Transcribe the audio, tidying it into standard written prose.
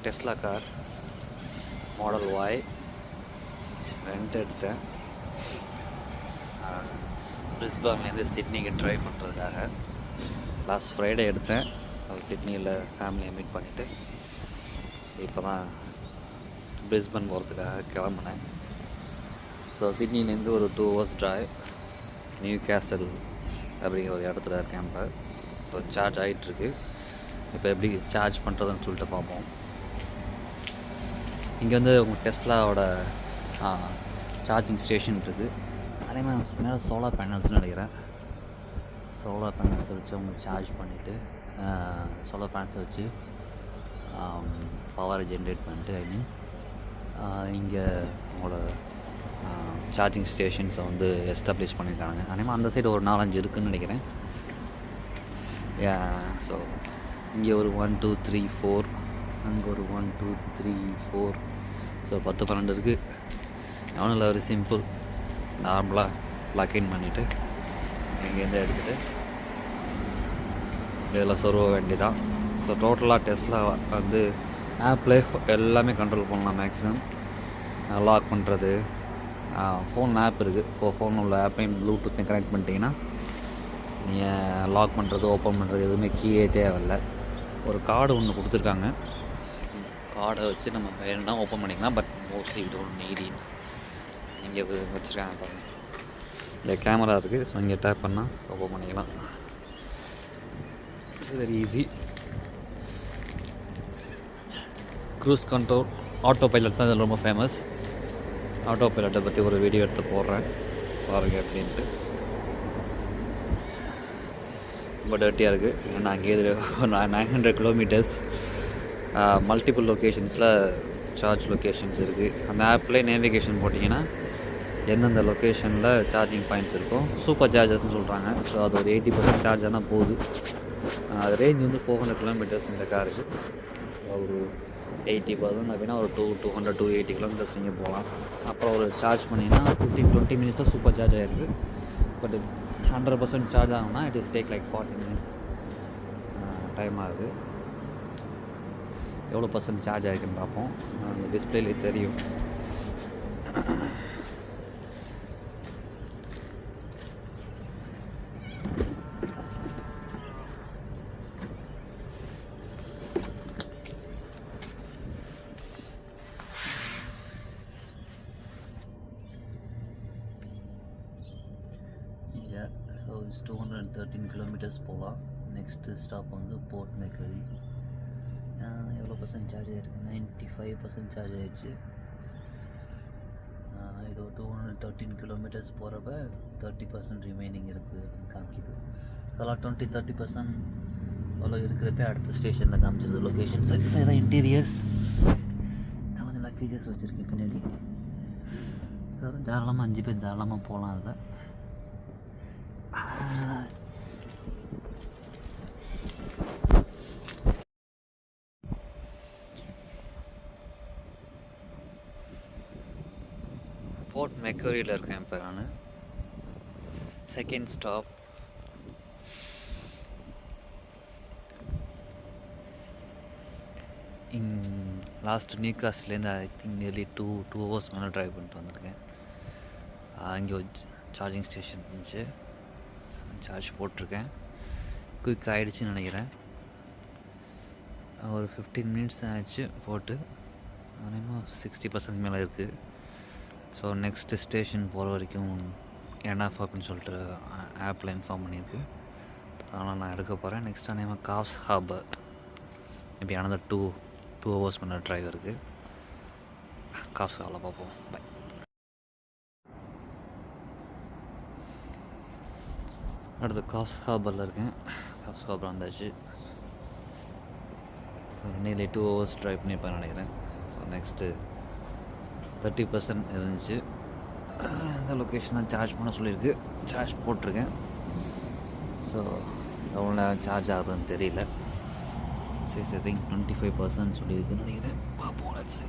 Tesla car model வாய் rent எடுத்தேன். பிரிஸ்பேன்லேருந்து சிட்னிக்கு try பண்ணுறதுக்காக last Friday எடுத்தேன். ஸோ சிட்னியில் ஃபேமிலியை மீட் பண்ணிவிட்டு இப்போ தான் பிரிஸ்பேன் போகிறதுக்காக கிளம்புனேன். ஸோ சிட்னிலேருந்து ஒரு 2 hours ட்ரைவ் நியூ கேசல் அப்படிங்கிற ஒரு இடத்துல இருக்கேன் இப்போ. ஸோ சார்ஜ் ஆகிட்டுருக்கு. இப்போ எப்படி சார்ஜ் பண்ணுறதுன்னு சொல்லிட்டு பார்ப்போம். இங்கே வந்து உங்கள் டெஸ்லாவோட சார்ஜிங் ஸ்டேஷன் இருக்குது. அதே மாதிரி மேலே சோலார் பேனல்ஸ்னு நினைக்கிறேன். சோலார் பேனல்ஸை வச்சு அவங்க சார்ஜ் பண்ணிவிட்டு சோலார் பேனல்ஸை வச்சு பவரை ஜென்ரேட் பண்ணிட்டு இங்கே உங்களோட சார்ஜிங் ஸ்டேஷன்ஸை வந்து எஸ்டாப்ளிஷ் பண்ணியிருக்காங்க. அதே மாதிரி அந்த சைடு ஒரு 4-5 இருக்குதுன்னு நினைக்கிறேன். ஸோ இங்கே ஒரு 1 2 3 4, அங்கே ஒரு 1 2 3 4, ஸோ 10-12 இருக்குது. எவனும் இல்லை, ஒரு சிம்பிள் நார்மலாக ப்ளக்இன் பண்ணிவிட்டு இங்கேருந்து எடுத்துகிட்டு இதில் சொருவ வேண்டியதான். ஸோ டோட்டலாக டெஸ்ட்ல வந்து ஆப்லே எல்லாமே கண்ட்ரோல் பண்ணலாம். மேக்ஸிமம் லாக் பண்ணுறது, ஃபோன் ஆப் இருக்குது. ஃபோன் உள்ள ஆப்பையும் ப்ளூடூத்தையும் கனெக்ட் பண்ணிட்டீங்கன்னா நீங்கள் லாக் பண்ணுறது ஓப்பன் பண்ணுறது எதுவுமே கீயே தேவையில்லை. ஒரு கார்டு ஒன்று கொடுத்துருக்காங்க. கார்டை வச்சு நம்ம வேணும்னா ஓப்பன் பண்ணிக்கலாம். பட் மோஸ்ட்லி இது ஒன்று நீடி இங்கே வச்சுருக்காங்க பாருங்கள். இல்லை கேமரா இருக்குது. ஸோ இங்கே டேப் பண்ணால் ஓப்பன் பண்ணிக்கலாம். It's very easy. Cruise control, auto pilot தான் இதில் ரொம்ப ஃபேமஸ். ஆட்டோ பைலட்டை பற்றி ஒரு வீடியோ எடுத்து போடுறேன் பாருங்கள் எப்படின்ட்டு. ரொம்ப டர்ட்டியாக இருக்குது. ஏன்னா அங்கேயே 900 கிலோமீட்டர்ஸ் மல்டிபிள் லொக்கேஷன்ஸில் சார்ஜ் லொக்கேஷன்ஸ் இருக்குது. அந்த ஆப்லேயே நேவிகேஷன் போட்டிங்கன்னா எந்தெந்த லொக்கேஷனில் சார்ஜிங் பாயிண்ட்ஸ் இருக்கும். சூப்பர் சார்ஜர்ஸ்னு சொல்கிறாங்க. ஸோ அது ஒரு 80% சார்ஜ் ஆனால் போகுது. அது ரேஞ்ச் வந்து 400 கிலோமீட்டர்ஸ் இந்த காருக்கு. ஒரு 80% அப்படின்னா ஒரு 200-280 கிலோமீட்டர்ஸ் நீங்கள் போகலாம். அப்புறம் ஒரு சார்ஜ் பண்ணிங்கன்னா 15-20 மினிட்ஸ் தான் சூப்பர் சார்ஜ் ஆகிருக்கு. பட் 100% சார்ஜ் ஆகும்னா it will take like 40 minutes time ஆகுது. எவ்வளோ பர்சன்ட் சார்ஜ் ஆகிருக்குன்னு பார்ப்போம். அந்த டிஸ்பிளேலே தெரியும். ஸோ 213 கிலோமீட்டர்ஸ் போகலாம். நெக்ஸ்ட்டு ஸ்டாப் வந்து போர்ட் மேக்கரி. எவ்வளோ பர்சன்ட் சார்ஜ் ஆகிருக்கு? 95% சார்ஜ் ஆகிடுச்சு. இது 213 கிலோமீட்டர்ஸ் போகிறப்ப 30% ரிமைனிங் இருக்குது அப்படின்னு காமிக்குது. அதெல்லாம் 20-30% அவ்வளோ இருக்கிறப்ப அடுத்த ஸ்டேஷனில் காமிச்சிருது லொக்கேஷன்ஸ். ஸோ இதான் இன்டீரியர்ஸ். நான் கொஞ்சம் லக்கேஜஸ் வச்சுருக்கேன் பின்னாடி. தாராளமாக 5 பேர் தாராளமாக போகலாம். அதில் போர்ட் மெக்கரியில் இருக்கேன் இப்போ நான். செகண்ட் ஸ்டாப் லாஸ்ட் நியூகாஸ்ட்லேருந்து ஐ திங்க் நியர்லி 2 hours மேலே ட்ரைவ் பண்ணிட்டு வந்திருக்கேன். அங்கே ஒரு சார்ஜிங் ஸ்டேஷன் இருந்துச்சு. சார்ஜ் போட்டிருக்கேன். குயிக் ஆகிடுச்சின்னு நினைக்கிறேன். ஒரு 15 மினிட்ஸ் தான் ஆச்சு போட்டு. அதேமாதிரி 60% மேலே இருக்குது. ஸோ நெக்ஸ்ட்டு ஸ்டேஷன் போகிற வரைக்கும் என்எஃப் அப்படின்னு சொல்லிட்டு ஆப்பில் இன்ஃபார்ம் பண்ணியிருக்கு. அதனால் நான் எடுக்க போகிறேன். நெக்ஸ்ட் அநேகமாக Coffs Harbour maybe another 2 hours மேலே ட்ரைவ் இருக்குது. காப்ஸ் ஹார்பரில் பார்ப்போம். பை. அடுத்து காப்ஸ் ஹார்பரில் இருக்கேன். காப்ஸ் ஹார்பர் வந்தாச்சு. நியர்லி 2 hours ட்ரைவ் பண்ணியிருப்பேன் நினைக்கிறேன். ஸோ நெக்ஸ்ட்டு 30% இருந்துச்சு. இந்த லொக்கேஷன் தான் சார்ஜ் பண்ண சொல்லியிருக்கு. சார்ஜ் போட்டிருக்கேன். ஸோ எவ்வளோ நேரம் சார்ஜ் ஆகுதுன்னு தெரியல. சரி, ஐ திங்க் 25% சொல்லியிருக்குன்னு நினைக்கிறேன். பார்ப்போம். Let's see.